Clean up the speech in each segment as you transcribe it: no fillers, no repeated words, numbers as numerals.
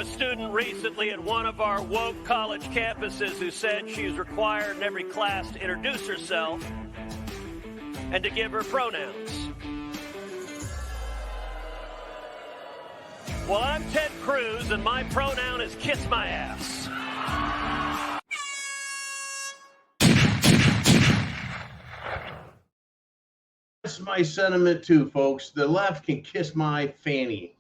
a student recently at one of our woke college campuses who said she is required in every class to introduce herself and to give her pronouns. Well, I'm Ted Cruz, and my pronoun is kiss my ass. That's my sentiment too, folks. The left can kiss my fanny.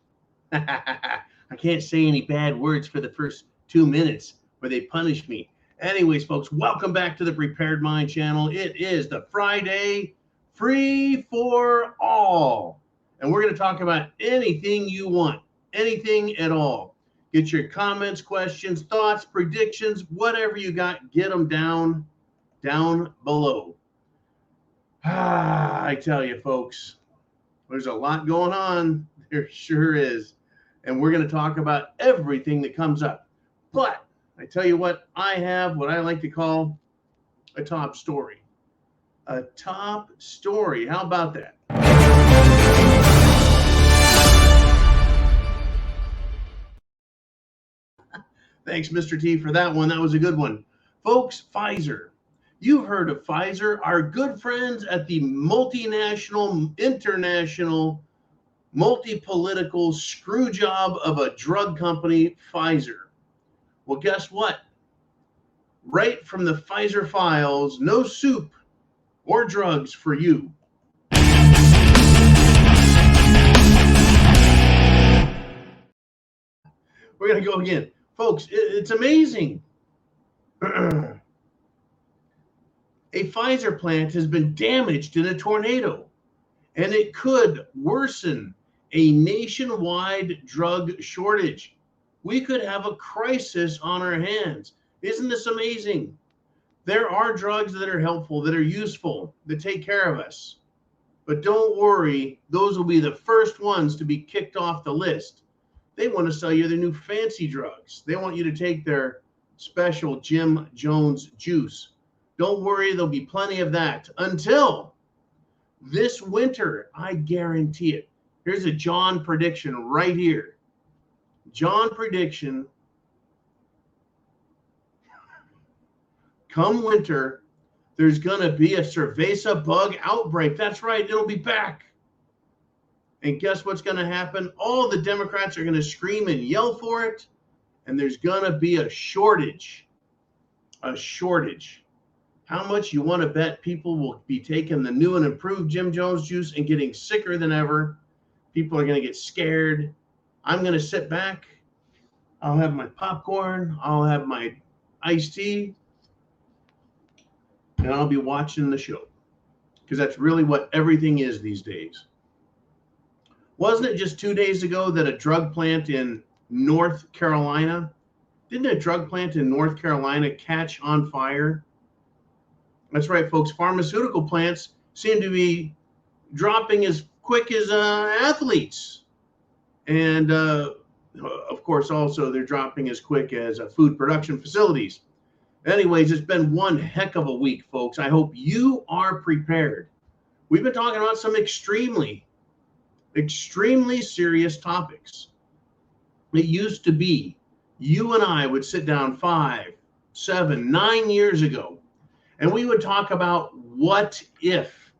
I can't say any bad words for the first 2 minutes where they punish me. Anyways, folks, welcome back to the Prepared Mind channel. It is the Friday Free for All. And we're going to talk about anything you want, anything at all. Get your comments, questions, thoughts, predictions, whatever you got, get them down below. I tell you, folks, there's a lot going on. There sure is. And we're going to talk about everything that comes up. But I tell you what, I have what I like to call a top story. A top story. How about that? Thanks, Mr. T, for that one. That was a good one. Folks, Pfizer. You've heard of Pfizer, our good friends at the multinational, international, multi-political screw job of a drug company, Pfizer. Well, guess what? Right from the Pfizer files, no soup or drugs for you. We're going to go again. Folks, it's amazing. A Pfizer plant has been damaged in a tornado, and it could worsen a nationwide drug shortage. We could have a crisis on our hands. Isn't this amazing? There are drugs that are helpful, that are useful, that take care of us. But don't worry, those will be the first ones to be kicked off the list. They want to sell you their new fancy drugs. They want you to take their special Jim Jones juice. Don't worry, there'll be plenty of that until this winter, I guarantee it. Here's a John prediction right here. John prediction. Come winter, there's going to be a cerveza bug outbreak. That's right, it'll be back. And guess what's going to happen? All the Democrats are going to scream and yell for it, and there's going to be a shortage. A shortage. How much you want to bet people will be taking the new and improved Jim Jones juice and getting sicker than ever? People are going to get scared. I'm going to sit back. I'll have my popcorn. I'll have my iced tea. And I'll be watching the show. Because that's really what everything is these days. Wasn't it just 2 days ago that a drug plant in North Carolina, didn't a drug plant in North Carolina catch on fire? That's right, folks. Pharmaceutical plants seem to be dropping as quick as athletes. And, of course, also they're dropping as quick as food production facilities. Anyways, it's been one heck of a week, folks. I hope you are prepared. We've been talking about some extremely serious topics. It used to be you and I would sit down 5, 7, 9 years ago, and we would talk about what if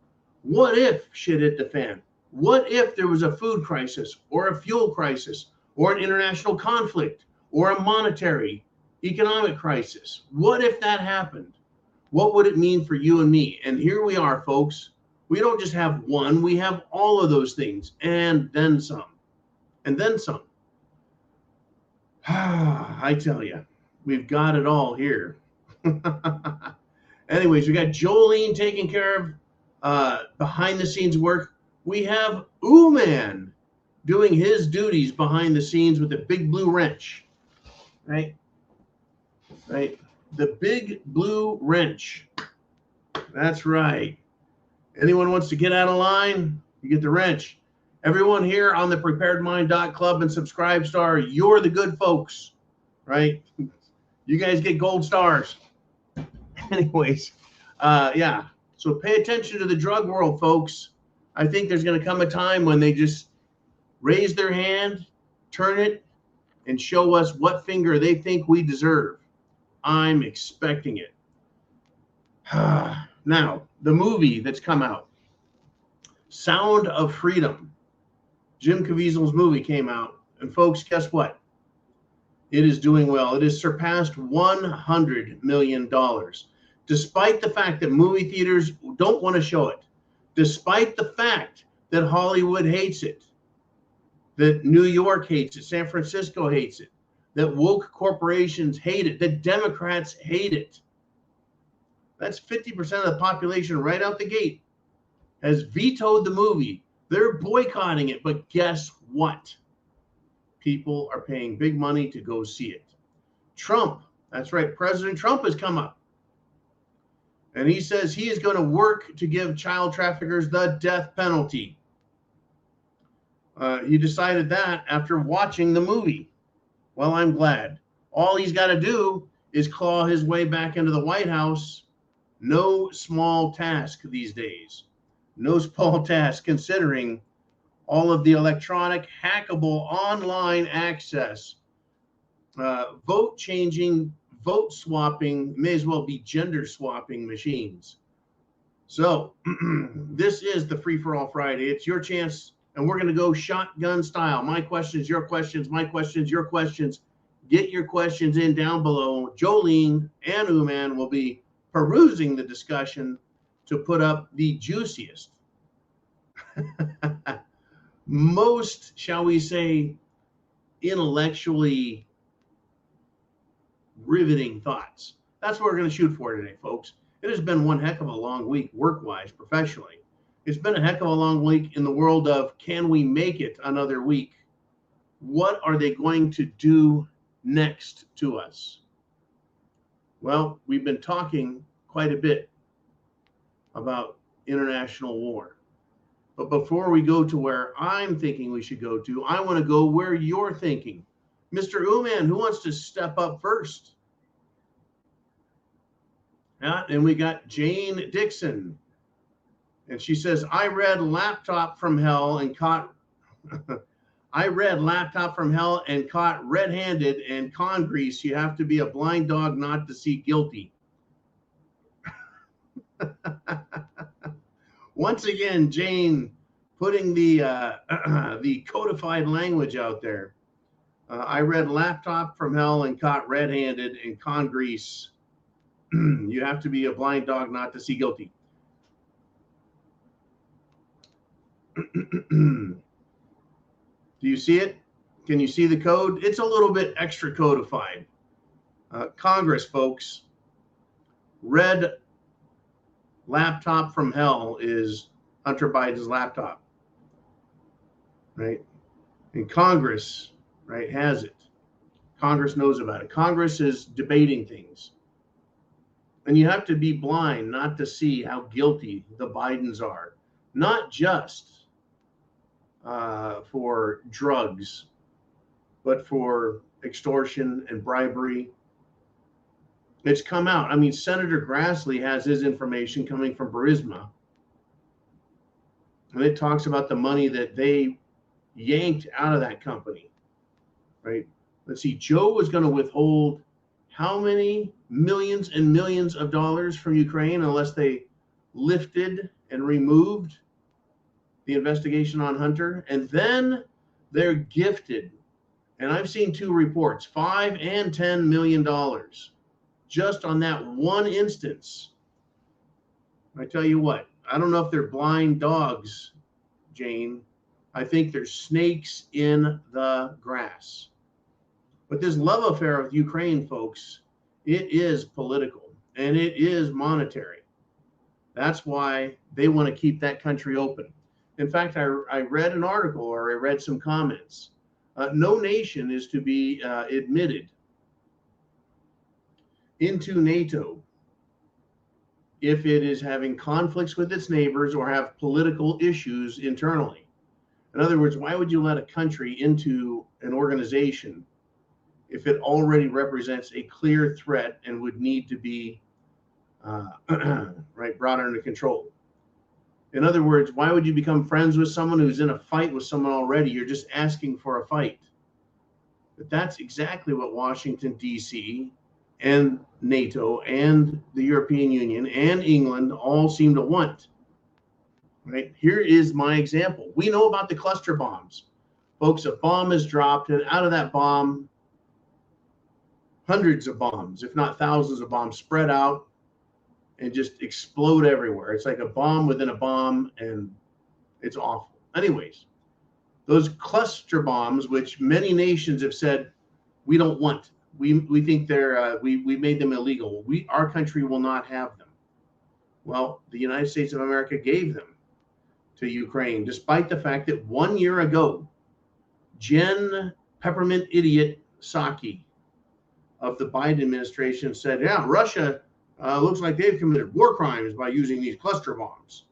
shit hit the fan? What if there was a food crisis or a fuel crisis or an international conflict or a monetary economic crisis? What if that happened? What would it mean for you and me? And here we are, folks. We don't just have one, we have all of those things and then some. And then some. I tell you, we've got it all here. Anyways, we got Jolene taking care of behind the scenes work. We have Ooman doing his duties behind the scenes with the big blue wrench. Right? The big blue wrench. That's right. Anyone wants to get out of line, you get the wrench. Everyone here on the preparedmind.club and subscribe star, you're the good folks, right? You guys get gold stars. Anyways, yeah. So pay attention to the drug world, folks. I think there's going to come a time when they just raise their hand, turn it, and show us what finger they think we deserve. I'm expecting it. Now, the movie that's come out, Sound of Freedom. Jim Caviezel's movie came out, and folks, guess what? It is doing well. It has surpassed $100 million, despite the fact that movie theaters don't want to show it, despite the fact that Hollywood hates it, that New York hates it, San Francisco hates it, that woke corporations hate it, that Democrats hate it. That's 50% of the population right out the gate has vetoed the movie. They're boycotting it, but guess what? People are paying big money to go see it. Trump, that's right, President Trump has come up. And he says he is going to work to give child traffickers the death penalty. He decided that after watching the movie. Well, I'm glad. All he's got to do is claw his way back into the White House. No small task these days. No small task considering all of the electronic, hackable, online access, vote changing, vote swapping, may as well be gender swapping machines. So this is the Free for All Friday. It's your chance, and we're going to go shotgun style. My questions, your questions, my questions, your questions. Get your questions in down below. Jolene and Uman will be perusing the discussion to put up the juiciest, most, shall we say, intellectually riveting thoughts. That's what we're going to shoot for today, folks. It has been one heck of a long week, work-wise, professionally. It's been a heck of a long week in the world of, can we make it another week? What are they going to do next to us? Well, we've been talking quite a bit about international war. But before we go to where I'm thinking we should go to, I want to go where you're thinking. Mr. Uman, who wants to step up first? Yeah, and we got Jane Dixon. And she says, I read Laptop from Hell and caught red-handed and con grease. You have to be a blind dog not to see guilty. Once again, Jane putting the the codified language out there. I read Laptop from Hell and caught red-handed and con grease. You have to be a blind dog not to see guilty. Do you see it? Can you see the code? It's a little bit extra codified. Congress, folks. Red Laptop from Hell is Hunter Biden's laptop, right? And Congress, right, has it. Congress knows about it. Congress is debating things. And you have to be blind not to see how guilty the Bidens are, not just for drugs, but for extortion and bribery. It's come out. I mean, Senator Grassley has his information coming from Burisma. And it talks about the money that they yanked out of that company, right? Let's see, Joe was going to withhold how many millions and millions of dollars from Ukraine unless they lifted and removed the investigation on Hunter. And then they're gifted, and I've seen two reports, $5 and $10 million just on that one instance. I tell you what, I don't know if they're blind dogs, Jane. I think they're snakes in the grass. But this love affair with Ukraine, folks, it is political and it is monetary. That's why they want to keep that country open. In fact, I read an article, or I read some comments. No nation is to be admitted into NATO if it is having conflicts with its neighbors or have political issues internally. In other words, why would you let a country into an organization if it already represents a clear threat and would need to be right, brought under control? In other words, why would you become friends with someone who's in a fight with someone already? You're just asking for a fight. But that's exactly what Washington, D.C. and NATO and the European Union and England all seem to want. Right? Here is my example. We know about the cluster bombs. Folks, a bomb is dropped, and out of that bomb, hundreds of bombs, if not thousands of bombs, spread out and just explode everywhere. It's like a bomb within a bomb, and it's awful. Anyways, those cluster bombs, which many nations have said we don't want, we think they're we made them illegal. Our country will not have them. Well, the United States of America gave them to Ukraine, despite the fact that 1 year ago, Jen Peppermint Idiot Psaki of the Biden administration said, yeah, Russia looks like they've committed war crimes by using these cluster bombs.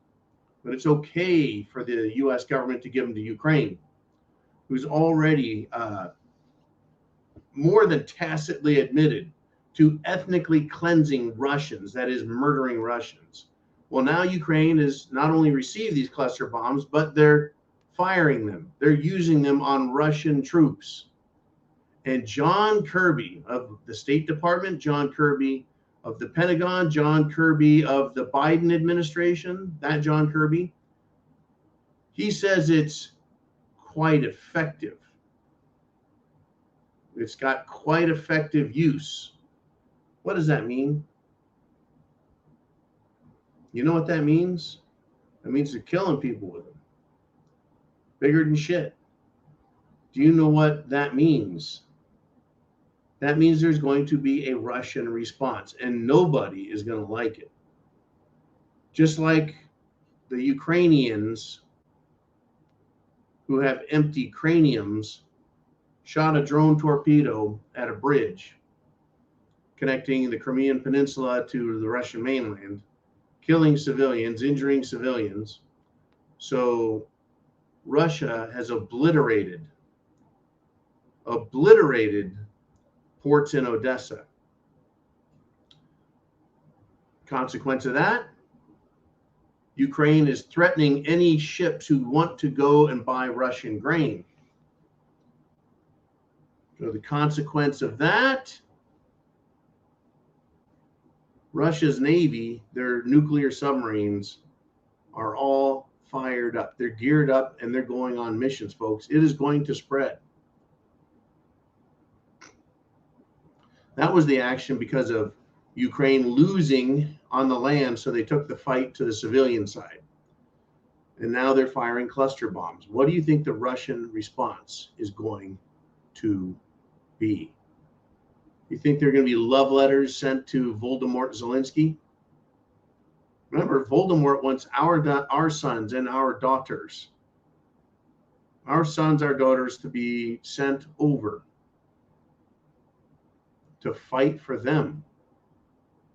But it's okay for the U.S. government to give them to Ukraine, who's already more than tacitly admitted to ethnically cleansing Russians, that is, murdering Russians. Well, now Ukraine has not only received these cluster bombs, but they're firing them. They're using them on Russian troops. And John Kirby of the State Department, John Kirby of the Pentagon, John Kirby of the Biden administration, that John Kirby, he says it's quite effective. It's got quite effective use. What does that mean? You know what that means? That means they're killing people with them. Bigger than shit. Do you know what that means? That means there's going to be a Russian response, and nobody is going to like it. Just like the Ukrainians who have empty craniums shot a drone torpedo at a bridge connecting the Crimean Peninsula to the Russian mainland, killing civilians, injuring civilians. So Russia has obliterated ports in Odessa. Consequence of that, Ukraine is threatening any ships who want to go and buy Russian grain. So the consequence of that, Russia's Navy, their nuclear submarines are all fired up. They're geared up and they're going on missions, folks. It is going to spread. That was the action because of Ukraine losing on the land, so they took the fight to the civilian side. And now they're firing cluster bombs. What do you think the Russian response is going to be? You think there are going to be love letters sent to Voldemort Zelensky? Remember, Voldemort wants our sons and our daughters, our sons, our daughters, to be sent over to fight for them.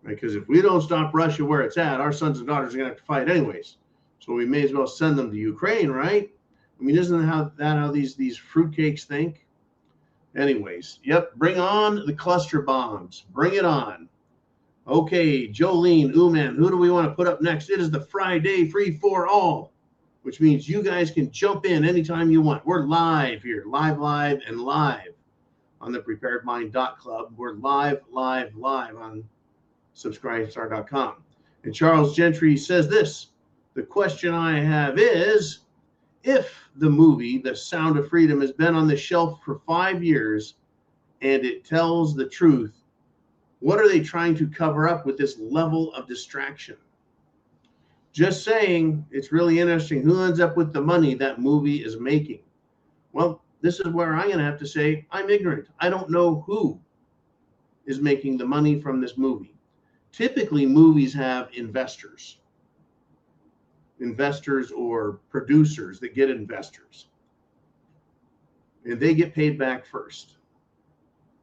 Because if we don't stop Russia where it's at, our sons and daughters are going to have to fight anyways. So we may as well send them to Ukraine, right? I mean, isn't that how these fruitcakes think? Anyways, yep, bring on the cluster bombs. Bring it on. Okay, Jolene, Uman, who do we want to put up next? It is the Friday Free for All, which means you guys can jump in anytime you want. We're live here, live, and live on the preparedmind.club. We're live on subscribestar.com. And Charles Gentry says this: the question I have is, if the movie The Sound of Freedom has been on the shelf for 5 years and it tells the truth, what are they trying to cover up with this level of distraction? Just saying, it's really interesting who ends up with the money that movie is making. Well, this is where I'm going to have to say I'm ignorant. I don't know who is making the money from this movie. Typically, movies have investors or producers that get investors, and they get paid back first.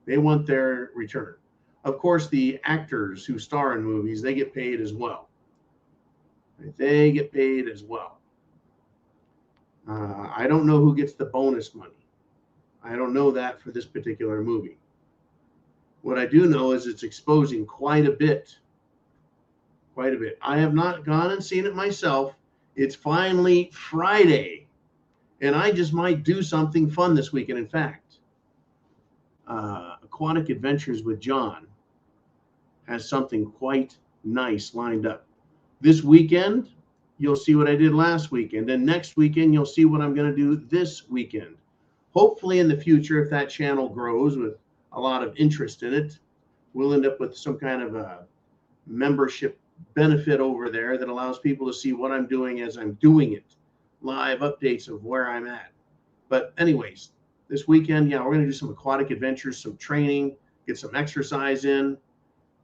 They want their return. Of course, the actors who star in movies, they get paid as well. They get paid as well. I don't know who gets the bonus money. I don't know that for this particular movie. What I do know is it's exposing quite a bit. Quite a bit. I have not gone and seen it myself. It's finally Friday, and I just might do something fun this weekend. In fact, Aquatic Adventures with John has something quite nice lined up. This weekend, you'll see what I did last weekend. And next weekend, you'll see what I'm going to do this weekend. Hopefully in the future, if that channel grows with a lot of interest in it, we'll end up with some kind of a membership benefit over there that allows people to see what I'm doing as I'm doing it. Live updates of where I'm at. But anyways, this weekend, yeah, we're going to do some aquatic adventures, some training, get some exercise in.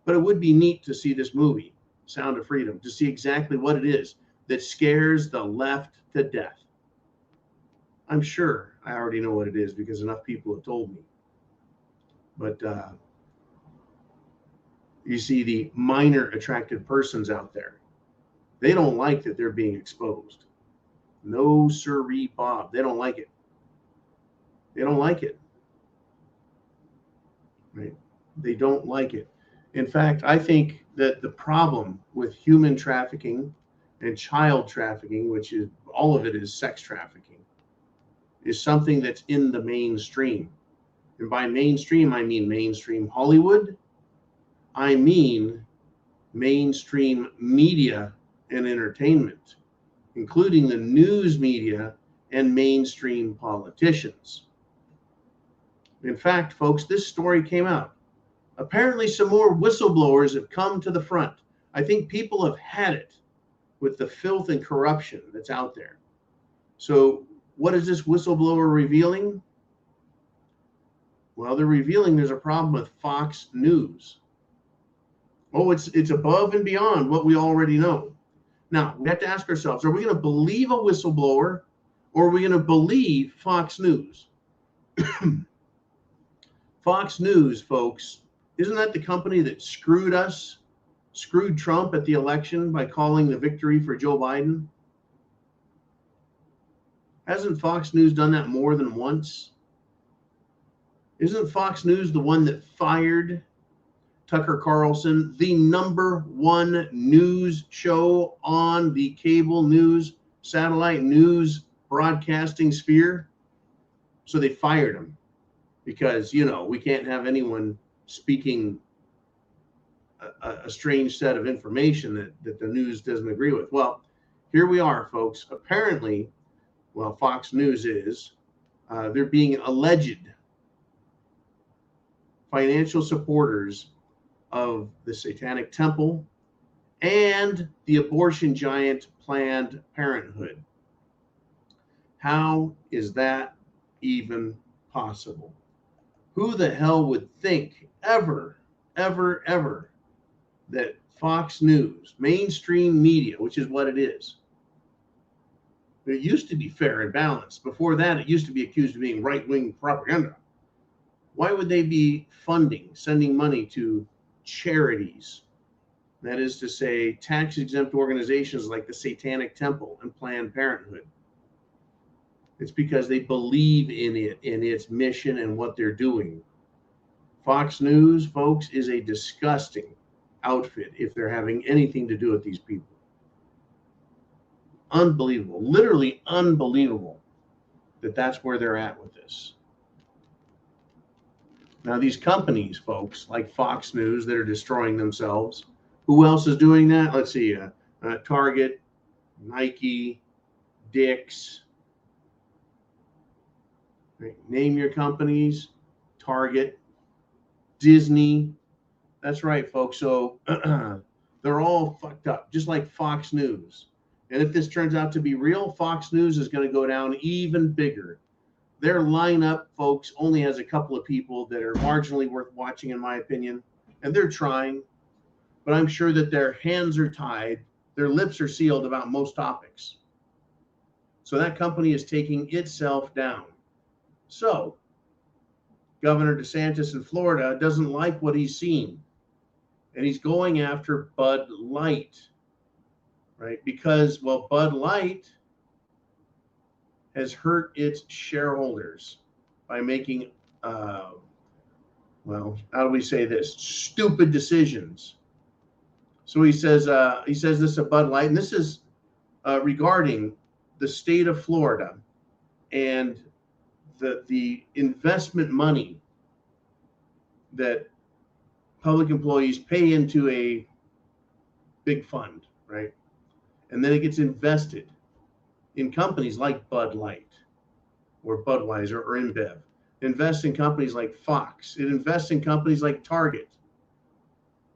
But it would be neat to see this movie, Sound of Freedom, to see exactly what it is that scares the left to death. I'm sure I already know what it is because enough people have told me. But you see the minor attracted persons out there. They don't like that they're being exposed. No sirree, Bob. They don't like it. They don't like it. Right? They don't like it. In fact, I think that the problem with human trafficking and child trafficking, which is all of it is sex trafficking, is something that's in the mainstream. And by mainstream, I mean mainstream Hollywood. I mean mainstream media and entertainment, including the news media and mainstream politicians. In fact, folks, this story came out. Apparently, some more whistleblowers have come to the front. I think people have had it with the filth and corruption that's out there. So what is this whistleblower revealing? Well, they're revealing there's a problem with Fox News. Oh, it's above and beyond what we already know. Now, we have to ask ourselves, are we going to believe a whistleblower or are we going to believe Fox News? Fox News, folks, isn't that the company that screwed Trump at the election by calling the victory for Joe Biden? Hasn't Fox News done that more than once? Isn't Fox News the one that fired Tucker Carlson, the #1 news show on the cable news, satellite news broadcasting sphere? So they fired him because, we can't have anyone speaking a strange set of information that the news doesn't agree with. Well, here we are, folks. Apparently, Fox News is, they're being alleged financial supporters of the Satanic Temple and the abortion giant Planned Parenthood. How is that even possible? Who the hell would think ever that Fox News, mainstream media, which is what it is, it used to be fair and balanced. Before that, it used to be accused of being right-wing propaganda. Why would they be sending money to charities? That is to say, tax-exempt organizations like the Satanic Temple and Planned Parenthood. It's because they believe in it, in its mission and what they're doing. Fox News, folks, is a disgusting outfit if they're having anything to do with these people. Unbelievable, literally unbelievable that that's where they're at with this. Now, these companies, folks, like Fox News that are destroying themselves, who else is doing that? Let's see, Target, Nike, Dick's. Right. Name your companies, Target, Disney. That's right, folks. So they're all fucked up, just like Fox News. And if this turns out to be real, Fox News is going to go down even bigger. Their lineup, folks, only has a couple of people that are marginally worth watching, in my opinion, and they're trying. But I'm sure that their hands are tied, their lips are sealed about most topics. So that company is taking itself down. So Governor DeSantis in Florida doesn't like what he's seen, and he's going after Bud Light, right? Because, Bud Light has hurt its shareholders by making, how do we say this? Stupid decisions. So he says this of Bud Light, and this is regarding the state of Florida and the investment money that public employees pay into a big fund, right? And then it gets invested in companies like Bud Light or Budweiser or InBev. It invests in companies like Fox. It invests in companies like Target.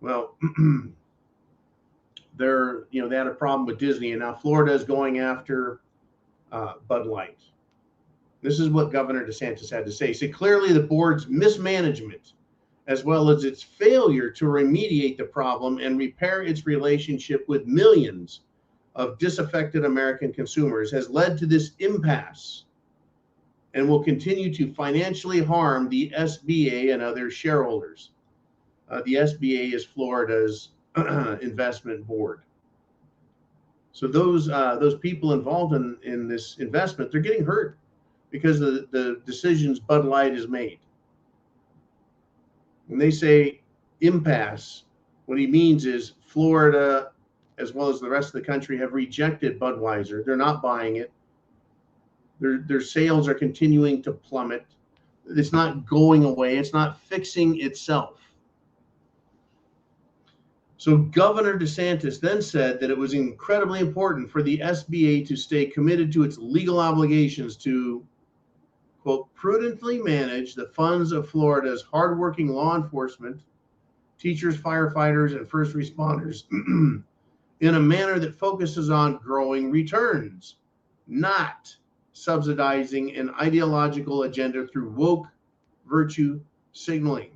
Well, they had a problem with Disney, and now Florida is going after Bud Light. This is what Governor DeSantis had to say. So clearly the board's mismanagement, as well as its failure to remediate the problem and repair its relationship with millions of disaffected American consumers, has led to this impasse and will continue to financially harm the SBA and other shareholders. The SBA is Florida's investment board. So those people involved in this investment, they're getting hurt because of the decisions Bud Light has made. When they say impasse, what he means is Florida, as well as the rest of the country, have rejected Budweiser. They're not buying it. Their sales are continuing to plummet. It's not going away. It's not fixing itself. So Governor DeSantis then said that it was incredibly important for the SBA to stay committed to its legal obligations to, quote, prudently manage the funds of Florida's hardworking law enforcement, teachers, firefighters, and first responders in a manner that focuses on growing returns, not subsidizing an ideological agenda through woke virtue signaling.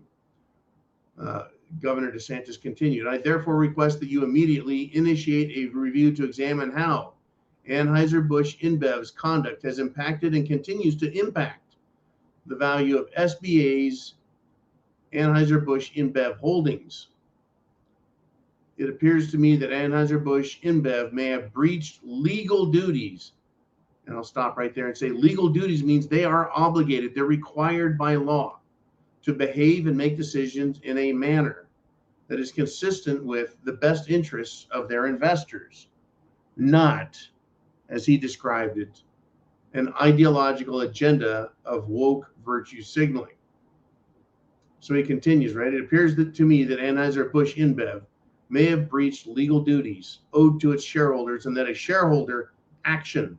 Governor DeSantis continued, I therefore request that you immediately initiate a review to examine how Anheuser-Busch InBev's conduct has impacted and continues to impact the value of SBA's Anheuser-Busch InBev holdings. It appears to me that Anheuser-Busch InBev may have breached legal duties. And I'll stop right there and say legal duties means they are obligated, they're required by law to behave and make decisions in a manner that is consistent with the best interests of their investors, not, as he described it, an ideological agenda of woke virtue signaling. So he continues, right? It appears to me that Anheuser-Busch InBev may have breached legal duties owed to its shareholders and that a shareholder action,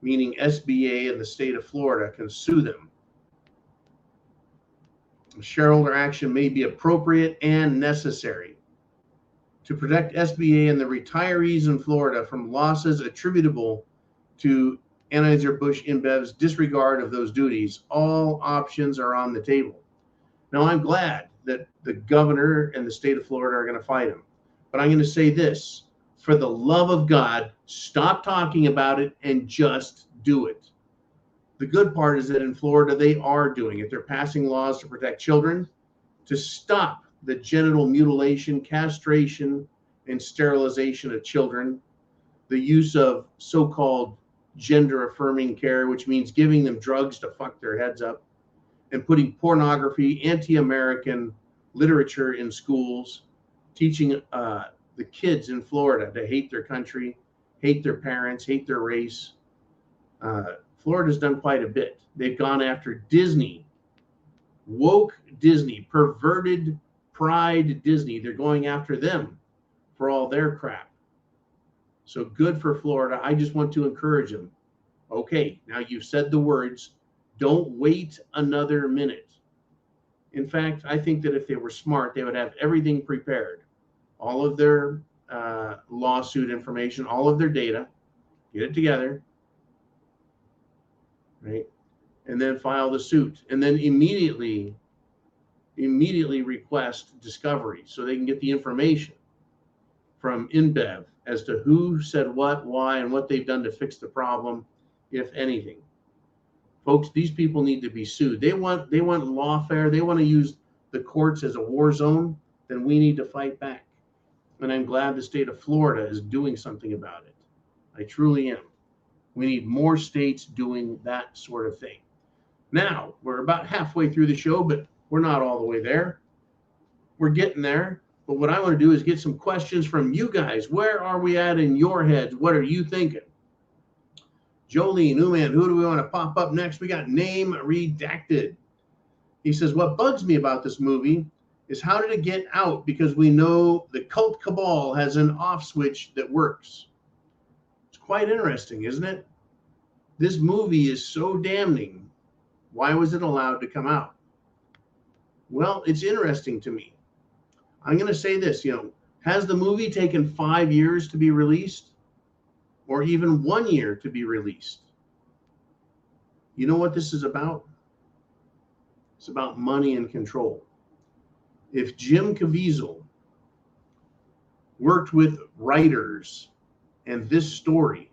meaning SBA and the state of Florida, can sue them. Shareholder action may be appropriate and necessary to protect SBA and the retirees in Florida from losses attributable to Anheuser-Busch InBev's disregard of those duties. All options are on the table. Now, I'm glad that the governor and the state of Florida are going to fight him, but I'm going to say this: for the love of God, stop talking about it and just do it. The good part is that in Florida, they are doing it. They're passing laws to protect children, to stop the genital mutilation, castration, and sterilization of children, the use of so-called gender-affirming care, which means giving them drugs to fuck their heads up, and putting pornography, anti-American literature in schools, teaching the kids in Florida to hate their country, hate their parents, hate their race. Florida's done quite a bit. They've gone after Disney, woke Disney, perverted pride Disney. They're going after them for all their crap. So good for Florida. I just want to encourage them. Okay, now you've said the words. Don't wait another minute. In fact, I think that if they were smart, they would have everything prepared. All of their lawsuit information, all of their data, get it together, right? And then file the suit. And then immediately request discovery so they can get the information from InBev as to who said what, why, and what they've done to fix the problem, if anything. Folks, these people need to be sued. They want lawfare. They want to use the courts as a war zone. Then we need to fight back. And I'm glad the state of Florida is doing something about it. I truly am. We need more states doing that sort of thing. Now, we're about halfway through the show, but we're not all the way there. We're getting there. But what I want to do is get some questions from you guys. Where are we at in your heads? What are you thinking? Jolene, Newman, who do we want to pop up next? We got name redacted. He says, what bugs me about this movie is how did it get out? Because we know the cult cabal has an off switch that works. It's quite interesting, isn't it? This movie is so damning. Why was it allowed to come out? Well, it's interesting to me. I'm going to say this, has the movie taken 5 years to be released or even 1 year to be released? You know what this is about? It's about money and control. If Jim Caviezel worked with writers and this story,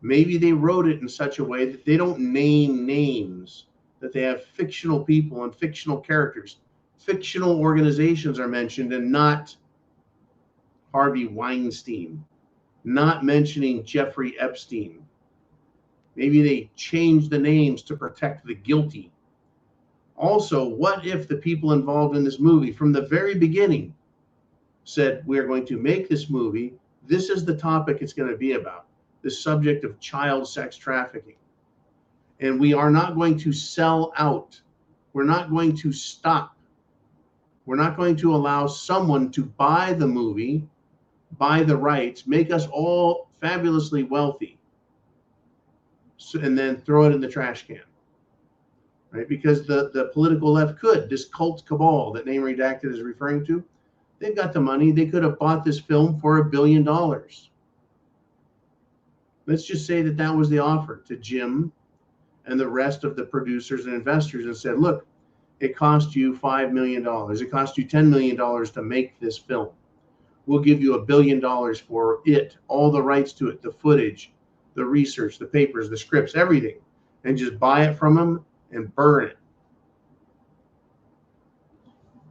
maybe they wrote it in such a way that they don't name names, that they have fictional people and fictional characters. Fictional organizations are mentioned and not Harvey Weinstein, not mentioning Jeffrey Epstein. Maybe they changed the names to protect the guilty. Also, what if the people involved in this movie from the very beginning said, we're going to make this movie, this is the topic it's going to be about, the subject of child sex trafficking. And we are not going to sell out. We're not going to stop. We're not going to allow someone to buy the movie, buy the rights, make us all fabulously wealthy, and then throw it in the trash can. Right? Because the political left could, this cult cabal that Name Redacted is referring to, they've got the money. They could have bought this film for $1 billion. Let's just say that that was the offer to Jim and the rest of the producers and investors and said, look, it cost you $5 million. It cost you $10 million to make this film. We'll give you $1 billion for it, all the rights to it, the footage, the research, the papers, the scripts, everything, and just buy it from them and burn it.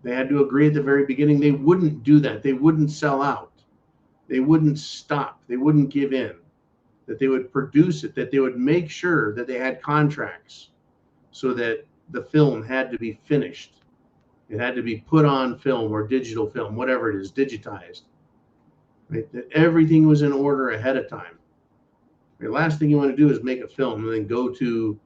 They had to agree at the very beginning they wouldn't do that. They wouldn't sell out. They wouldn't stop. They wouldn't give in. That they would produce it, that they would make sure that they had contracts so that the film had to be finished. It had to be put on film or digital film, whatever it is, digitized. Right? That everything was in order ahead of time. The last thing you want to do is make a film and then go to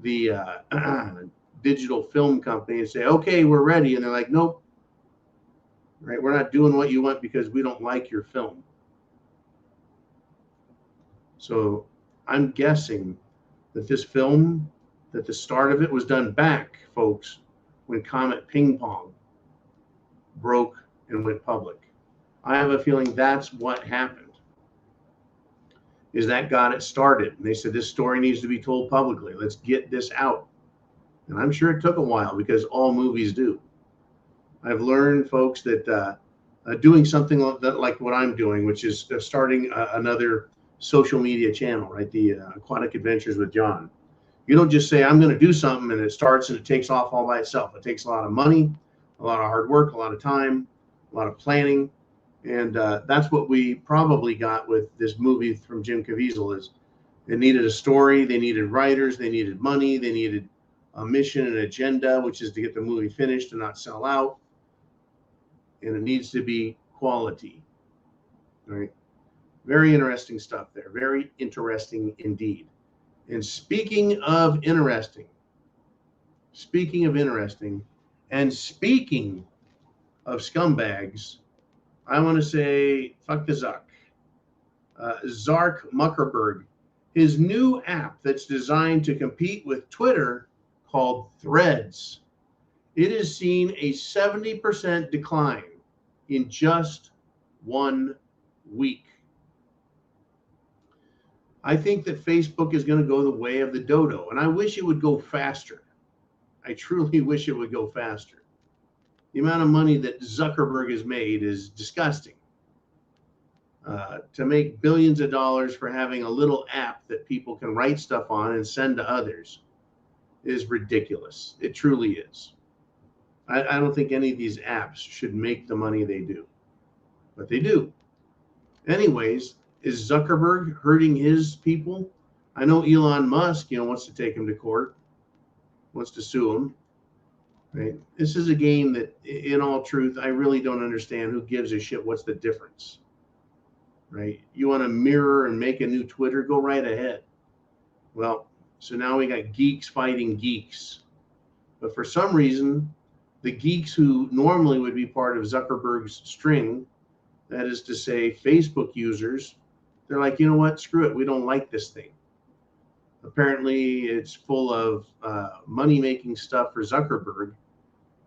the digital film company and say, okay, we're ready. And they're like, nope, right? We're not doing what you want because we don't like your film. So I'm guessing that this film, that the start of it was done back, folks, when Comet Ping Pong broke and went public. I have a feeling that's what happened. Is that got it started. And they said, this story needs to be told publicly. Let's get this out. And I'm sure it took a while because all movies do. I've learned, folks, that doing something like what I'm doing, which is starting another social media channel, right? The Aquatic Adventures with John. You don't just say, I'm going to do something and it starts and it takes off all by itself. It takes a lot of money, a lot of hard work, a lot of time, a lot of planning. And that's what we probably got with this movie from Jim Caviezel is it needed a story. They needed writers. They needed money. They needed a mission and agenda, which is to get the movie finished and not sell out. And it needs to be quality. All right. Very interesting stuff there. Very interesting indeed. And speaking of interesting, and speaking of scumbags, I want to say, fuck the Zuck. Zark Muckerberg, his new app that's designed to compete with Twitter called Threads. It has seen a 70% decline in just 1 week. I think that Facebook is going to go the way of the dodo, and I wish it would go faster. I truly wish it would go faster. The amount of money that Zuckerberg has made is disgusting. To make billions of dollars for having a little app that people can write stuff on and send to others is ridiculous. It truly is. I don't think any of these apps should make the money they do, but they do. Anyways, is Zuckerberg hurting his people? I know Elon Musk, wants to take him to court, wants to sue him. Right? This is a game that, in all truth, I really don't understand. Who gives a shit? What's the difference? Right? You want to mirror and make a new Twitter? Go right ahead. Well, so now we got geeks fighting geeks. But for some reason, the geeks who normally would be part of Zuckerberg's string, that is to say, Facebook users, they're like, you know what, screw it, we don't like this thing. Apparently, it's full of money-making stuff for Zuckerberg,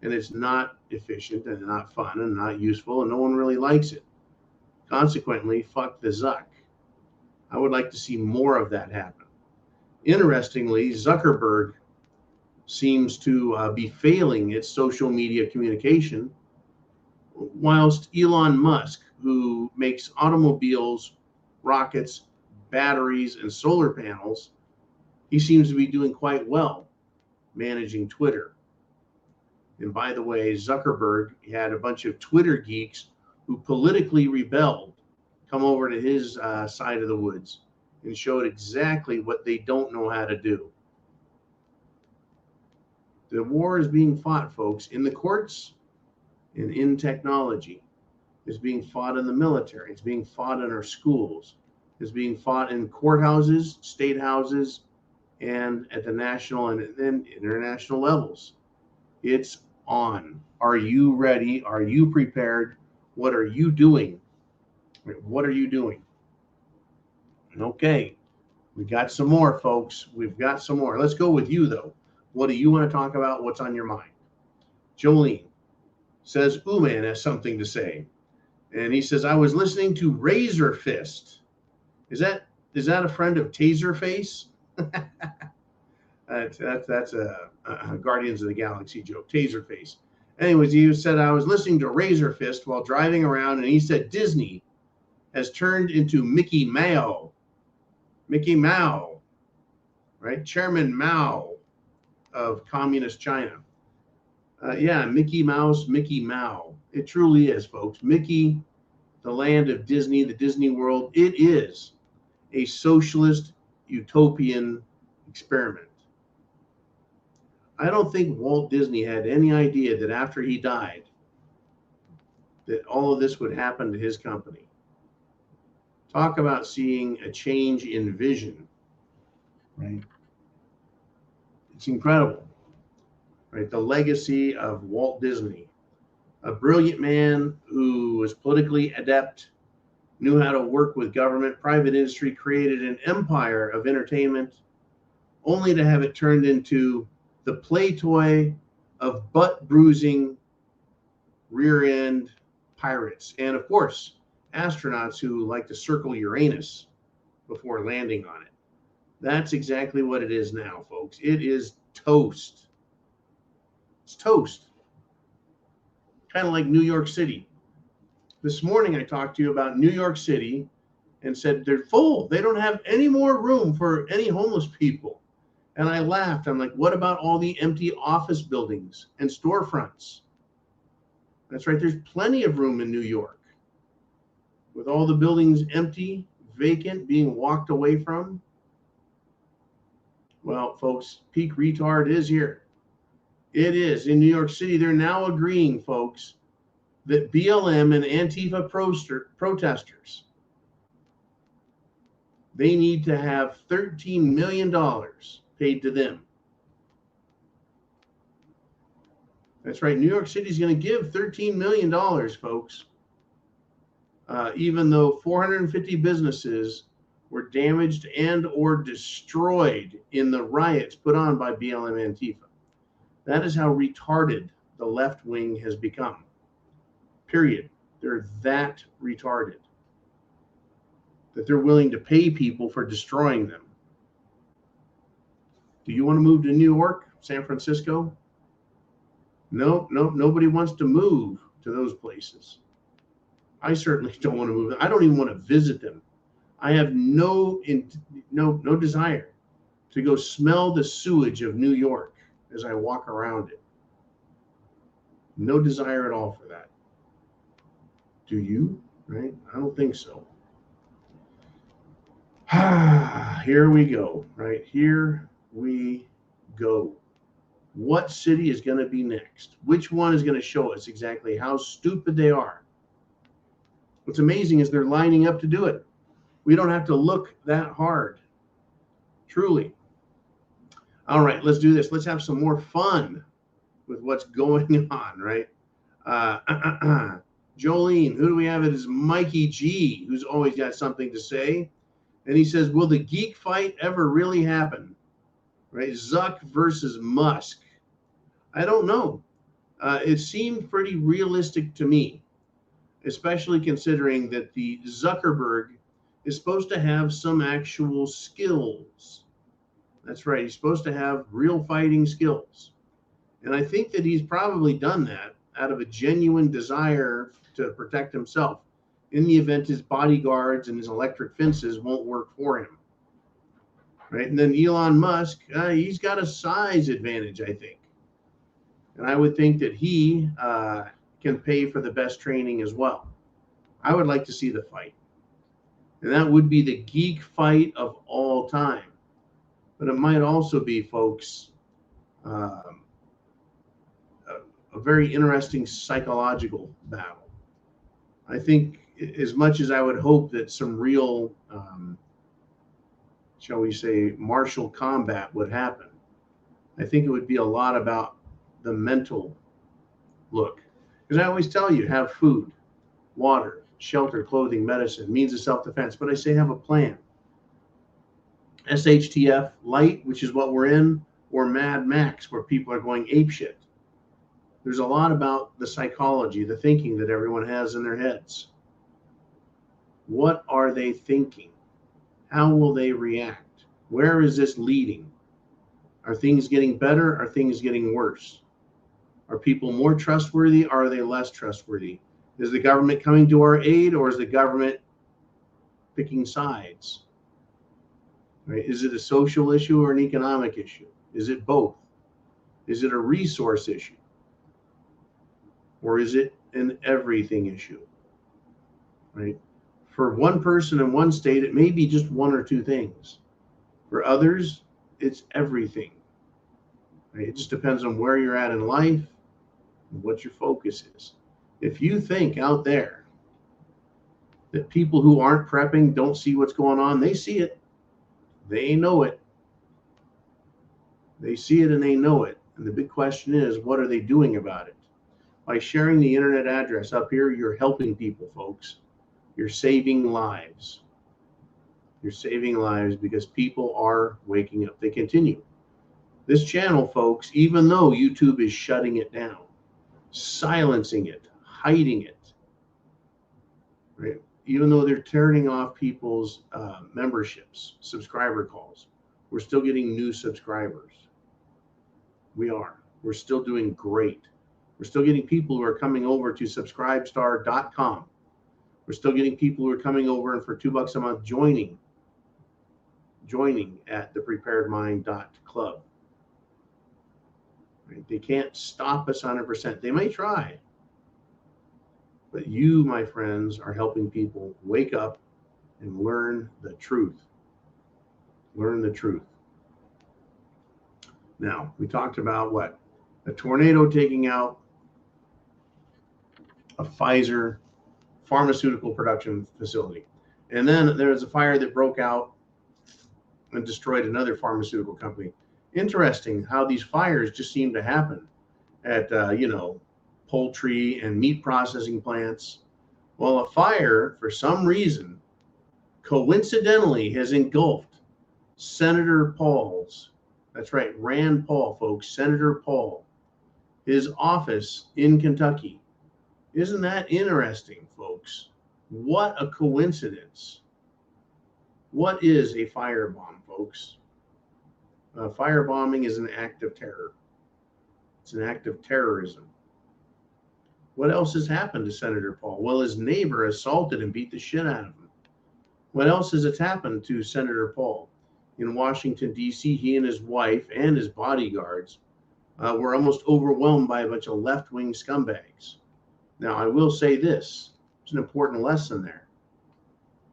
and it's not efficient and not fun and not useful, and no one really likes it. Consequently, fuck the Zuck. I would like to see more of that happen. Interestingly, Zuckerberg seems to be failing its social media communication, whilst Elon Musk, who makes automobiles, rockets, batteries, and solar panels, he seems to be doing quite well managing Twitter. And by the way, Zuckerberg had a bunch of Twitter geeks who politically rebelled come over to his side of the woods and showed exactly what they don't know how to do. The war is being fought, folks, in the courts and in technology. It's being fought in the military. It's being fought in our schools. It's being fought in courthouses, state houses, and at the national and then international levels. It's on. Are you ready? Are you prepared? What are you doing? What are you doing? Okay, we got some more, folks. We've got some more. Let's go with you, though. What do you want to talk about? What's on your mind? Jolene says, man has something to say. And he says, I was listening to Razor Fist. Is that a friend of Taserface? That's a Guardians of the Galaxy joke, Taserface. Anyways, he said, I was listening to Razor Fist while driving around, and he said Disney has turned into Mickey Mao. Mickey Mao, right? Chairman Mao of Communist China. Yeah, Mickey Mouse, Mickey Mao. It truly is, folks. Mickey, the land of Disney, the Disney world, it is a socialist utopian experiment. I don't think Walt Disney had any idea that after he died, that all of this would happen to his company. Talk about seeing a change in vision, right? It's incredible, right? The legacy of Walt Disney, a brilliant man who was politically adept, knew how to work with government, private industry, created an empire of entertainment, only to have it turned into the play toy of butt-bruising, rear-end pirates. And of course, astronauts who like to circle Uranus before landing on it. That's exactly what it is now, folks. It is toast. It's toast. Kind of like New York City. This morning I talked to you about New York City and said they're full. They don't have any more room for any homeless people. And I laughed. I'm like, what about all the empty office buildings and storefronts? That's right. There's plenty of room in New York. With all the buildings empty, vacant, being walked away from. Well, folks, peak retard is here. It is. In New York City, they're now agreeing, folks, that BLM and Antifa protesters, they need to have $13 million paid to them. That's right. New York City is going to give $13 million, folks, even though 450 businesses were damaged and or destroyed in the riots put on by BLM Antifa. That is how retarded the left wing has become. Period. They're that retarded that they're willing to pay people for destroying them. Do you want to move to New York, San Francisco? No, nobody wants to move to those places. I certainly don't want to move. I don't even want to visit them. I have no desire to go smell the sewage of New York as I walk around it. No desire at all for that. Do you? Right? I don't think so. Here we go. Right? Here we go. What city is going to be next? Which one is going to show us exactly how stupid they are? What's amazing is they're lining up to do it. We don't have to look that hard. Truly. All right, let's do this. Let's have some more fun. with what's going on, right? Jolene, who do we have? It is Mikey G, who's always got something to say. And he says, will the geek fight ever really happen? Right? Zuck versus Musk. I don't know. It seemed pretty realistic to me, especially considering that the Zuckerberg is supposed to have some actual skills. That's right. He's supposed to have real fighting skills. And I think that he's probably done that out of a genuine desire to protect himself in the event his bodyguards and his electric fences won't work for him. Right? And then Elon Musk, he's got a size advantage, I think. And I would think that he can pay for the best training as well. I would like to see the fight. And that would be the geek fight of all time. But it might also be, folks, a very interesting psychological battle. I think as much as I would hope that some real, shall we say, martial combat would happen, I think it would be a lot about the mental look. Because I always tell you, have food, water, shelter, clothing, medicine, means of self-defense. But I say have a plan. SHTF light, which is what we're in, or Mad Max, where people are going apeshit. There's a lot about the psychology, the thinking that everyone has in their heads. What are they thinking? How will they react? Where is this leading? Are things getting better? Are things getting worse? Are people more trustworthy? Or are they less trustworthy? Is the government coming to our aid, or is the government picking sides? Right? Is it a social issue or an economic issue? Is it both? Is it a resource issue? Or is it an everything issue? Right? For one person in one state, it may be just one or two things. For others, it's everything. Right? It just depends on where you're at in life and what your focus is. If you think out there that people who aren't prepping don't see what's going on, they see it. They know it. They see it and they know it. And the big question is, what are they doing about it? By sharing the internet address up here, you're helping people, folks. You're saving lives. You're saving lives because people are waking up. They continue. This channel, folks, even though YouTube is shutting it down, silencing it, hiding it, right? Even though they're turning off people's memberships, subscriber calls, we're still getting new subscribers. We are. We're still doing great. We're still getting people who are coming over to subscribestar.com. We're still getting people who are coming over and for $2 a month joining at thepreparedmind.club. Right? They can't stop us 100%. They may try. But you, my friends, are helping people wake up and learn the truth. Learn the truth. Now, we talked about what? A tornado taking out a Pfizer pharmaceutical production facility. And then there was a fire that broke out and destroyed another pharmaceutical company. Interesting how these fires just seem to happen at, poultry and meat processing plants. Well, a fire, for some reason, coincidentally has engulfed Senator Paul's, that's right, Rand Paul, folks, Senator Paul, his office in Kentucky. Isn't that interesting, folks? What a coincidence. What is a firebomb, folks? Firebombing is an act of terror. It's an act of terrorism. What else has happened to Senator Paul? Well, his neighbor assaulted and beat the shit out of him. What else has happened to Senator Paul? In Washington, D.C., he and his wife and his bodyguards were almost overwhelmed by a bunch of left-wing scumbags. Now, I will say this. There's an important lesson there.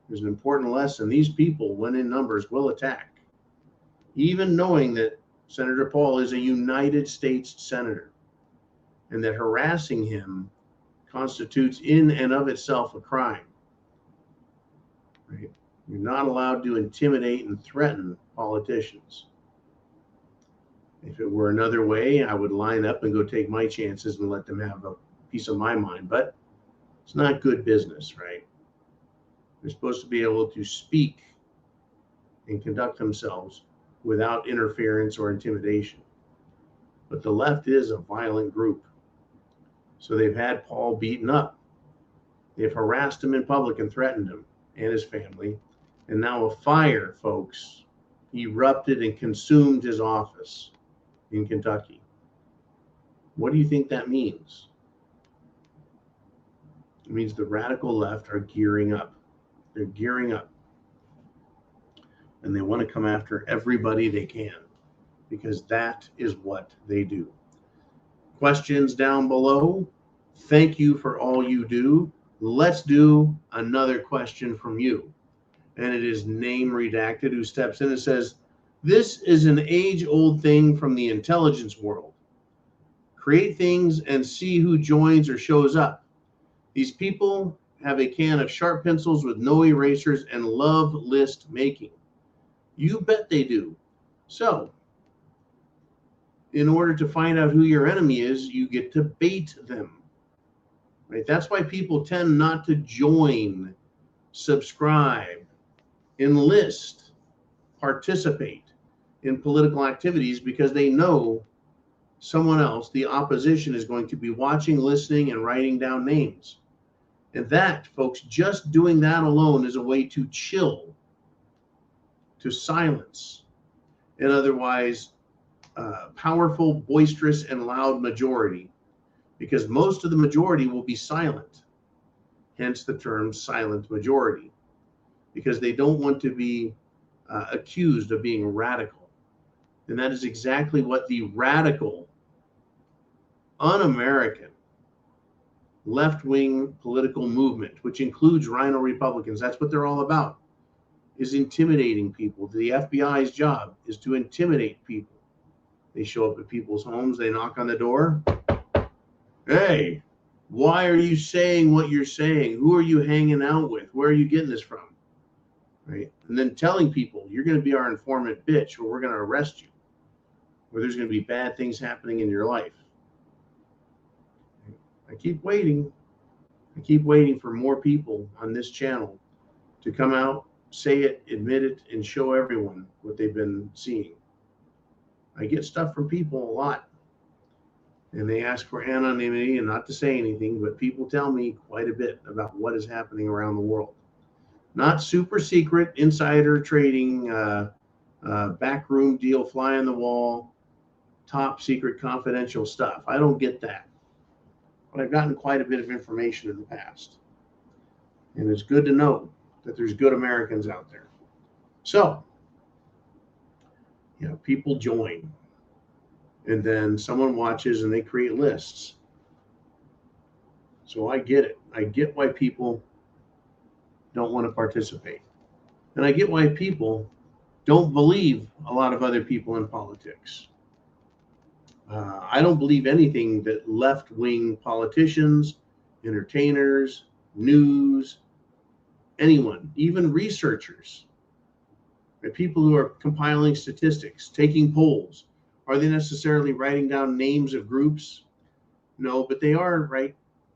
There's an important lesson. These people, when in numbers, will attack. Even knowing that Senator Paul is a United States senator and that harassing him constitutes in and of itself a crime. Right? You're not allowed to intimidate and threaten politicians. If it were another way, I would line up and go take my chances and let them have a piece of my mind. But it's not good business, right? They're supposed to be able to speak and conduct themselves without interference or intimidation. But the left is a violent group. So they've had Paul beaten up. They've harassed him in public and threatened him and his family. And now a fire, folks, erupted and consumed his office in Kentucky. What do you think that means? It means the radical left are gearing up. They're gearing up. And they want to come after everybody they can, because that is what they do. Questions down below. Thank you for all you do. Let's do another question from you. And it is Name Redacted, who steps in and says, this is an age-old thing from the intelligence world. Create things and see who joins or shows up. These people have a can of sharp pencils with no erasers and love list making. You bet they do. So, in order to find out who your enemy is, you get to bait them. Right? That's why people tend not to join, subscribe, enlist, participate in political activities, because they know someone else, the opposition, is going to be watching, listening, and writing down names. And that, folks, just doing that alone is a way to chill, to silence an otherwise powerful, boisterous, and loud majority, because most of the majority will be silent, hence the term silent majority, because they don't want to be accused of being radical. And that is exactly what the radical, un-American, left-wing political movement, which includes Rhino Republicans, that's what they're all about, is intimidating people. The FBI's job is to intimidate people. They show up at people's homes, they knock on the door. Hey, why are you saying what you're saying? Who are you hanging out with? Where are you getting this from? Right? And then telling people, you're going to be our informant bitch, or we're going to arrest you, or there's going to be bad things happening in your life. I keep waiting. I keep waiting for more people on this channel to come out, say it, admit it, and show everyone what they've been seeing. I get stuff from people a lot, and they ask for anonymity and not to say anything, but people tell me quite a bit about what is happening around the world. Not super secret, insider trading, backroom deal, fly on the wall, top secret confidential stuff. I don't get that. But I've gotten quite a bit of information in the past. And it's good to know that there's good Americans out there. So, people join. And then someone watches and they create lists. So I get it. I get why people don't want to participate. And I get why people don't believe a lot of other people in politics. I don't believe anything that left-wing politicians, entertainers, news, anyone, even researchers, right, people who are compiling statistics, taking polls, are they necessarily writing down names of groups? No, but they are, right,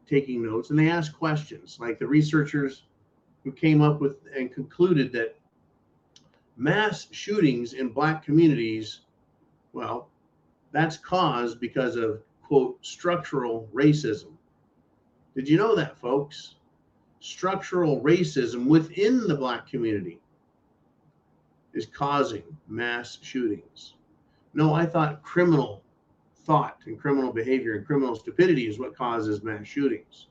taking notes, and they ask questions, like the researchers who came up with and concluded that mass shootings in Black communities, well, that's caused because of, quote, structural racism. Did you know that, folks? Structural racism within the Black community is causing mass shootings. No, I thought criminal thought and criminal behavior and criminal stupidity is what causes mass shootings.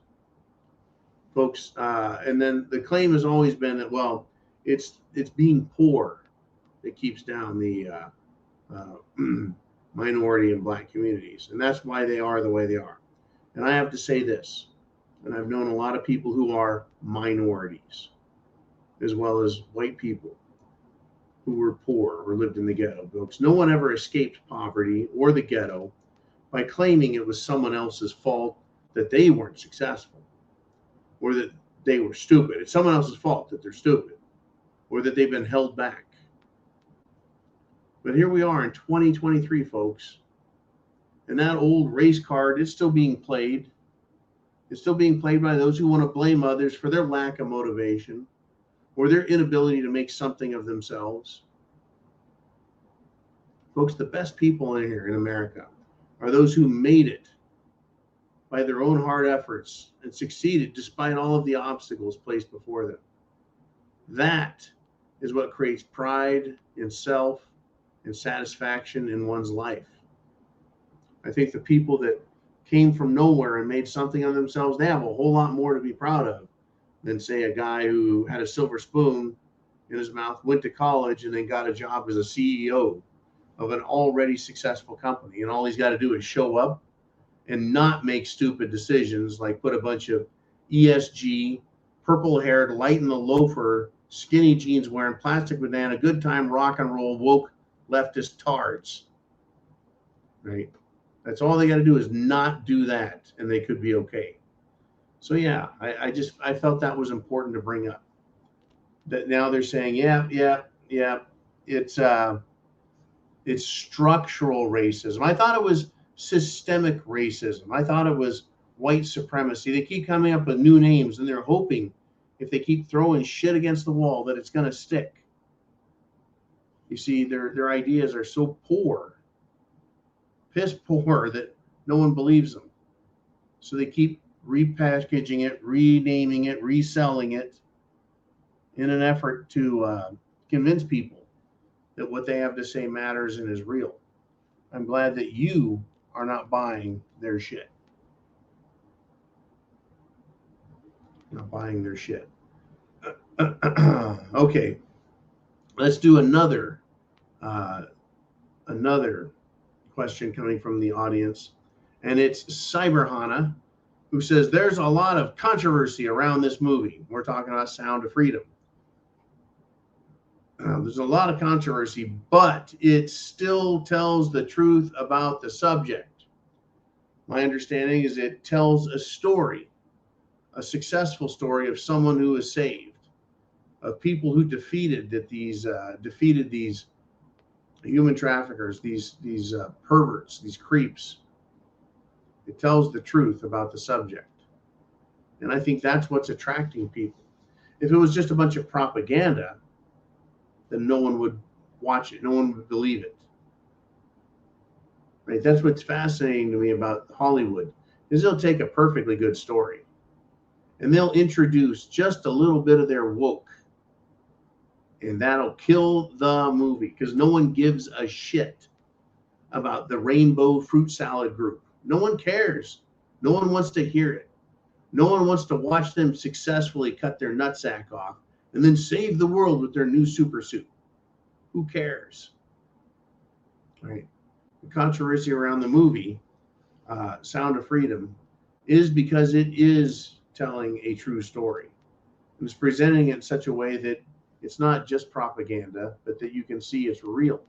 Folks, and then the claim has always been that, well, it's being poor that keeps down the minority and Black communities. And that's why they are the way they are. And I have to say this, and I've known a lot of people who are minorities, as well as white people who were poor or lived in the ghetto. Folks, no one ever escaped poverty or the ghetto by claiming it was someone else's fault that they weren't successful, or that they were stupid. It's someone else's fault that they're stupid, or that they've been held back. But here we are in 2023, folks. And that old race card is still being played. It's still being played by those who want to blame others for their lack of motivation or their inability to make something of themselves. Folks, the best people in here in America are those who made it by their own hard efforts and succeeded despite all of the obstacles placed before them. That is what creates pride in self and satisfaction in one's life. I think the people that came from nowhere and made something of themselves, they have a whole lot more to be proud of than, say, a guy who had a silver spoon in his mouth, went to college, and then got a job as a CEO of an already successful company. And all he's got to do is show up and not make stupid decisions like put a bunch of ESG, purple-haired, light in the loafer, skinny jeans wearing, plastic banana, good time, rock and roll, woke leftist tards. Right? That's all they got to do is not do that, and they could be okay. So yeah, I felt that was important to bring up. That now they're saying, yeah, it's structural racism. I thought it was systemic racism. I thought it was white supremacy. They keep coming up with new names, and they're hoping if they keep throwing shit against the wall that it's going to stick. You see, their ideas are so poor, piss poor, that no one believes them. So they keep repackaging it, renaming it, reselling it in an effort to convince people that what they have to say matters and is real. I'm glad that you are not buying their shit. Not buying their shit. Okay, let's do another question coming from the audience, and it's Cyberhana, who says there's a lot of controversy around this movie. We're talking about Sound of Freedom. There's a lot of controversy, but it still tells the truth about the subject. My understanding is it tells a story, a successful story of someone who was saved, of people who defeated these human traffickers, these perverts, these creeps. It tells the truth about the subject. And I think that's what's attracting people. If it was just a bunch of propaganda, then no one would watch it. No one would believe it. Right? That's what's fascinating to me about Hollywood, is they'll take a perfectly good story and they'll introduce just a little bit of their woke, and that'll kill the movie because no one gives a shit about the rainbow fruit salad group. No one cares. No one wants to hear it. No one wants to watch them successfully cut their nutsack off and then save the world with their new super suit. Who cares? Right? The controversy around the movie, Sound of Freedom, is because it is telling a true story. And it's presenting it in such a way that it's not just propaganda, but that you can see it's real.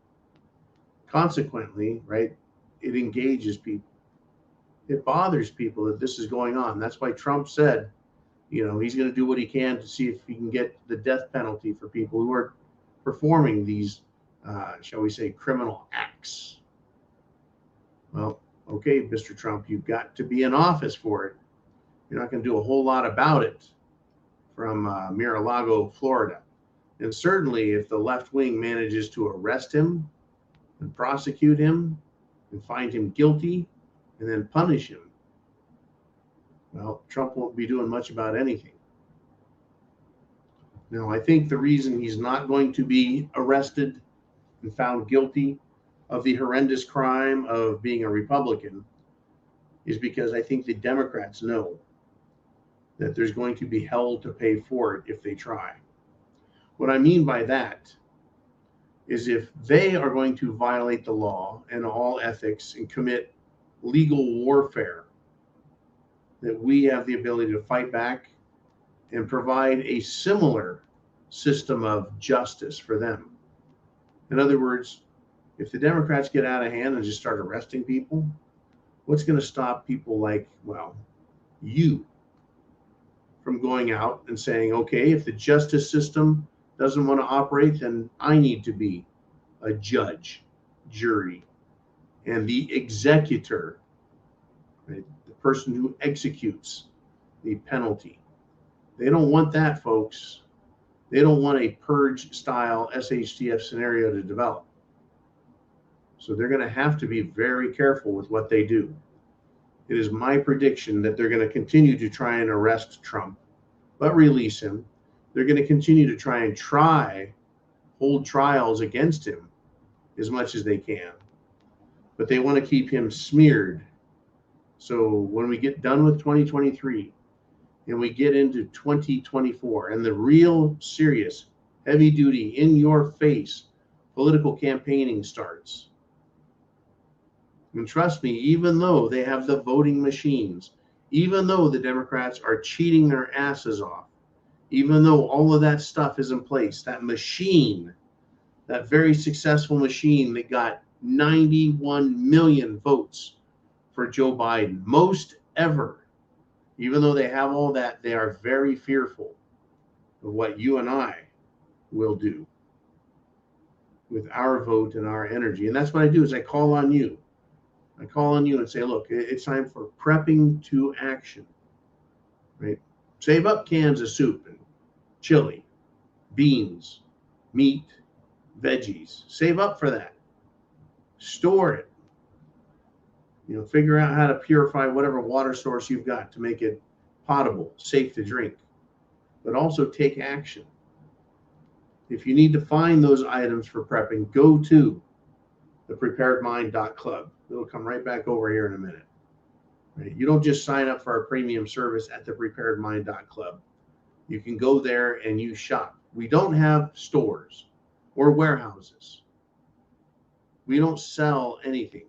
Consequently, right, it engages people. It bothers people that this is going on. That's why Trump said, he's going to do what he can to see if he can get the death penalty for people who are performing these, shall we say, criminal acts. Well, okay, Mr. Trump, you've got to be in office for it. You're not going to do a whole lot about it from Mar-a-Lago, Florida. And certainly if the left wing manages to arrest him and prosecute him and find him guilty and then punish him, well, Trump won't be doing much about anything. Now, I think the reason he's not going to be arrested and found guilty of the horrendous crime of being a Republican is because I think the Democrats know that there's going to be hell to pay for it if they try. What I mean by that is if they are going to violate the law and all ethics and commit legal warfare, that we have the ability to fight back and provide a similar system of justice for them. In other words, if the Democrats get out of hand and just start arresting people, what's going to stop people like, you from going out and saying, okay, if the justice system doesn't want to operate, then I need to be a judge, jury, and the executor, right? The person who executes the penalty. They don't want that, folks. They don't want a purge-style SHTF scenario to develop. So they're going to have to be very careful with what they do. It is my prediction that they're going to continue to try and arrest Trump, but release him. They're going to continue to try and hold trials against him as much as they can. But they want to keep him smeared. So when we get done with 2023 and we get into 2024 and the real serious, heavy duty, in your face political campaigning starts. And trust me, even though they have the voting machines, even though the Democrats are cheating their asses off, even though all of that stuff is in place, that machine, that very successful machine that got 91 million votes for Joe Biden, most ever, even though they have all that, they are very fearful of what you and I will do with our vote and our energy. And that's what I do, is I call on you. I call on you and say, look, it's time for prepping to action, right? Save up cans of soup and chili, beans, meat, veggies. Save up for that. Store it. Figure out how to purify whatever water source you've got to make it potable, safe to drink, but also take action. If you need to find those items for prepping, go to thepreparedmind.club. It'll come right back over here in a minute. Right? You don't just sign up for our premium service at thepreparedmind.club. You can go there and you shop. We don't have stores or warehouses. We don't sell anything.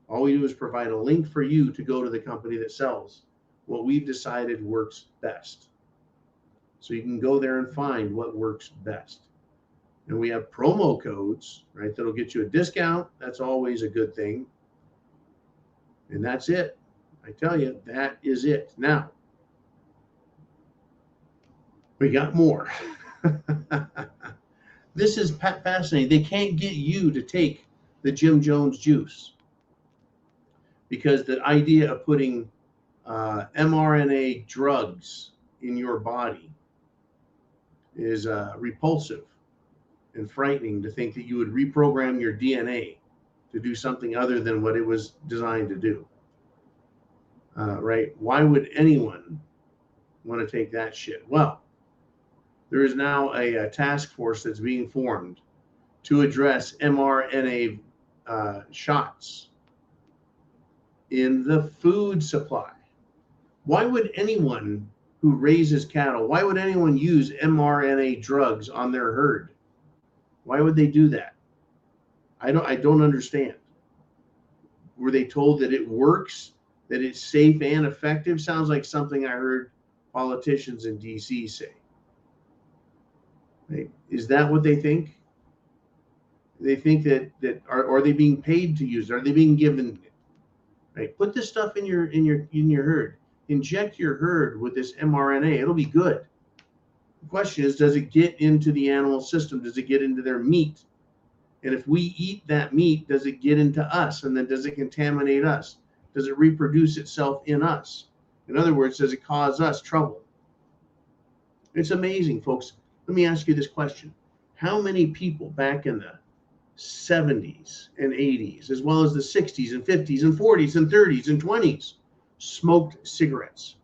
All we do is provide a link for you to go to the company that sells what we've decided works best. So you can go there and find what works best. And we have promo codes, right, that'll get you a discount. That's always a good thing. And that's it. I tell you, that is it. Now, we got more. This is fascinating. They can't get you to take the Jim Jones juice because the idea of putting mRNA drugs in your body is repulsive and frightening, to think that you would reprogram your DNA to do something other than what it was designed to do. Right? Why would anyone want to take that shit? Well, there is now a task force that's being formed to address mRNA shots in the food supply. Why would anyone who raises cattle, why would anyone use mRNA drugs on their herd? Why would they do that? I don't understand. Were they told that it works, that it's safe and effective? Sounds like something I heard politicians in DC say. Right? Is that what they think? They think that are they being paid to use it? Are they being given it? Right? Put this stuff in your herd. Inject your herd with this mRNA. It'll be good. The question is, does it get into the animal system? Does it get into their meat? And if we eat that meat, does it get into us? And then does it contaminate us? Does it reproduce itself in us? In other words, does it cause us trouble? It's amazing, folks. Let me ask you this question. How many people back in the 70s and 80s, as well as the 60s and 50s and 40s and 30s and 20s, smoked cigarettes?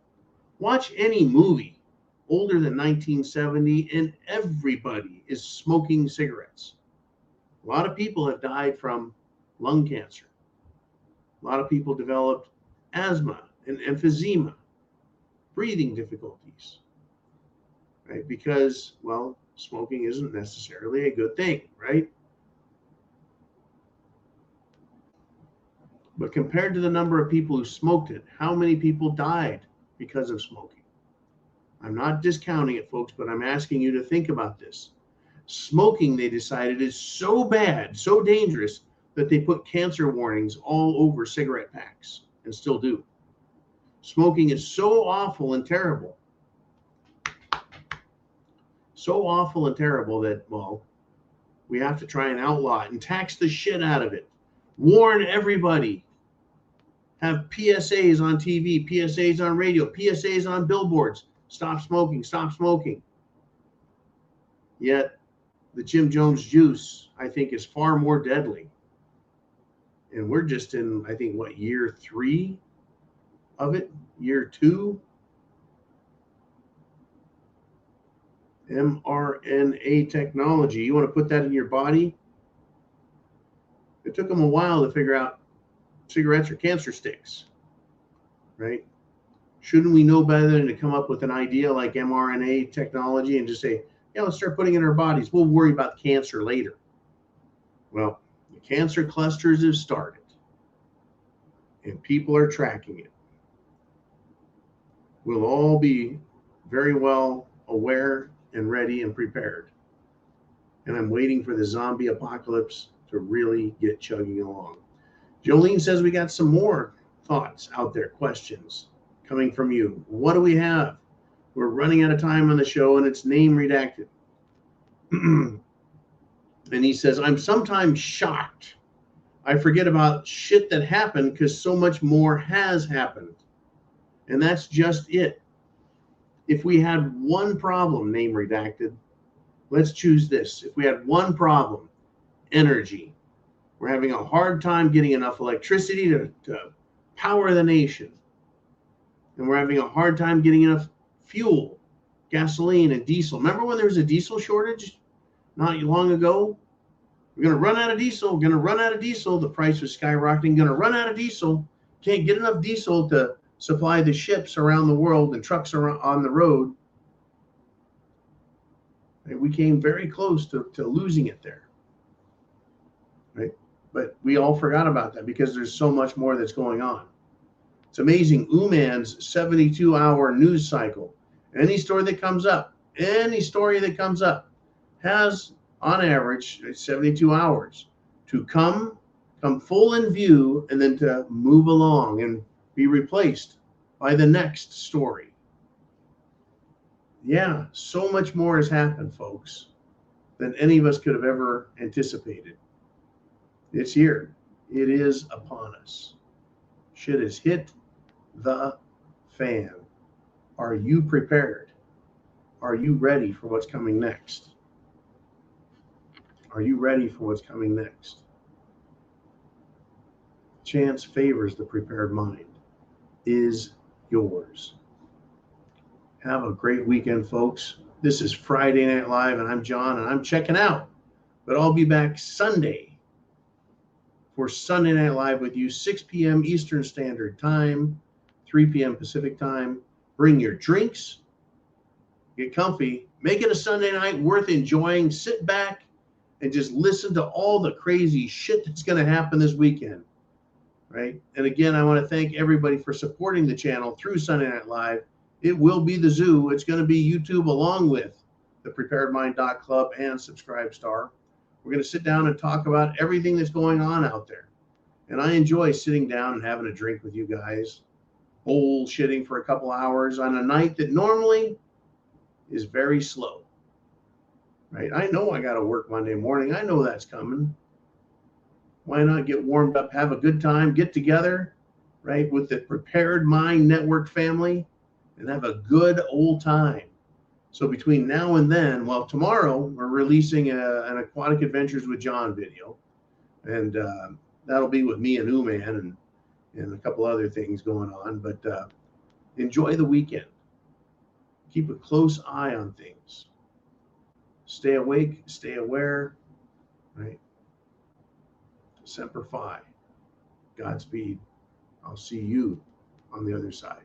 Watch any movie older than 1970 and everybody is smoking cigarettes. A lot of people have died from lung cancer. A lot of people developed asthma and emphysema, breathing difficulties, right? Because, well, smoking isn't necessarily a good thing, right? But compared to the number of people who smoked it, how many people died because of smoking? I'm not discounting it, folks, but I'm asking you to think about this. Smoking, they decided, is so bad, so dangerous, that they put cancer warnings all over cigarette packs and still do. Smoking is so awful and terrible. So awful and terrible that, well, We have to try and outlaw it and tax the shit out of it. Warn everybody. Have PSAs on TV, PSAs on radio, PSAs on billboards. Stop smoking, stop smoking. Yet the Jim Jones juice, I think, is far more deadly. And we're just in, I think, what, year 3 of it? Year 2? mRNA technology. You want to put that in your body? It took them a while to figure out cigarettes are cancer sticks, right? Shouldn't we know better than to come up with an idea like mRNA technology and just say, yeah, let's start putting it in our bodies. We'll worry about cancer later. Well, the cancer clusters have started, and people are tracking it. We'll all be very well aware and ready and prepared. And I'm waiting for the zombie apocalypse to really get chugging along. Jolene says we got some more thoughts out there, questions coming from you. What do we have? We're running out of time on the show, and it's name redacted. And he says, I'm sometimes shocked. I forget about shit that happened because so much more has happened. And that's just it. If we had one problem, name redacted, let's choose this. If we had one problem, energy. We're having a hard time getting enough electricity to power the nation. And we're having a hard time getting enough fuel, gasoline and diesel. Remember when there was a diesel shortage not long ago? We're going to run out of diesel. We're going to run out of diesel. The price was skyrocketing. Going to run out of diesel. Can't get enough diesel to supply the ships around the world and trucks around on the road. And we came very close to losing it there. Right? But we all forgot about that because there's so much more that's going on. It's amazing. Uman's 72-hour news cycle. Any story that comes up has, on average, 72 hours to come full in view and then to move along and be replaced by the next story. Yeah, so much more has happened, folks, than any of us could have ever anticipated. It's here. It is upon us. Shit has hit the fan. Are you prepared? Are you ready for what's coming next? Are you ready for what's coming next? Chance favors the prepared mind. Is yours. Have a great weekend, folks. This is Friday Night Live, and I'm John, and I'm checking out. But I'll be back Sunday for Sunday Night Live with you, 6 p.m. Eastern Standard Time, 3 p.m. Pacific Time. Bring your drinks, get comfy, make it a Sunday night worth enjoying. Sit back and just listen to all the crazy shit that's going to happen this weekend, right? And again, I want to thank everybody for supporting the channel through Sunday Night Live. It will be the zoo. It's going to be YouTube along with the preparedmind.club and Subscribestar. We're going to sit down and talk about everything that's going on out there. And I enjoy sitting down and having a drink with you guys, bullshitting for a couple hours on a night that normally is very slow, right? I know I got to work Monday morning. I know that's coming. Why not get warmed up, have a good time, get together, right, with the Prepared Mind Network family and have a good old time. So between now and then, well, tomorrow we're releasing an Aquatic Adventures with John video, and that'll be with me and Uman and a couple other things going on. But enjoy the weekend. Keep a close eye on things. Stay awake, stay aware, right? Semper Fi. Godspeed. I'll see you on the other side.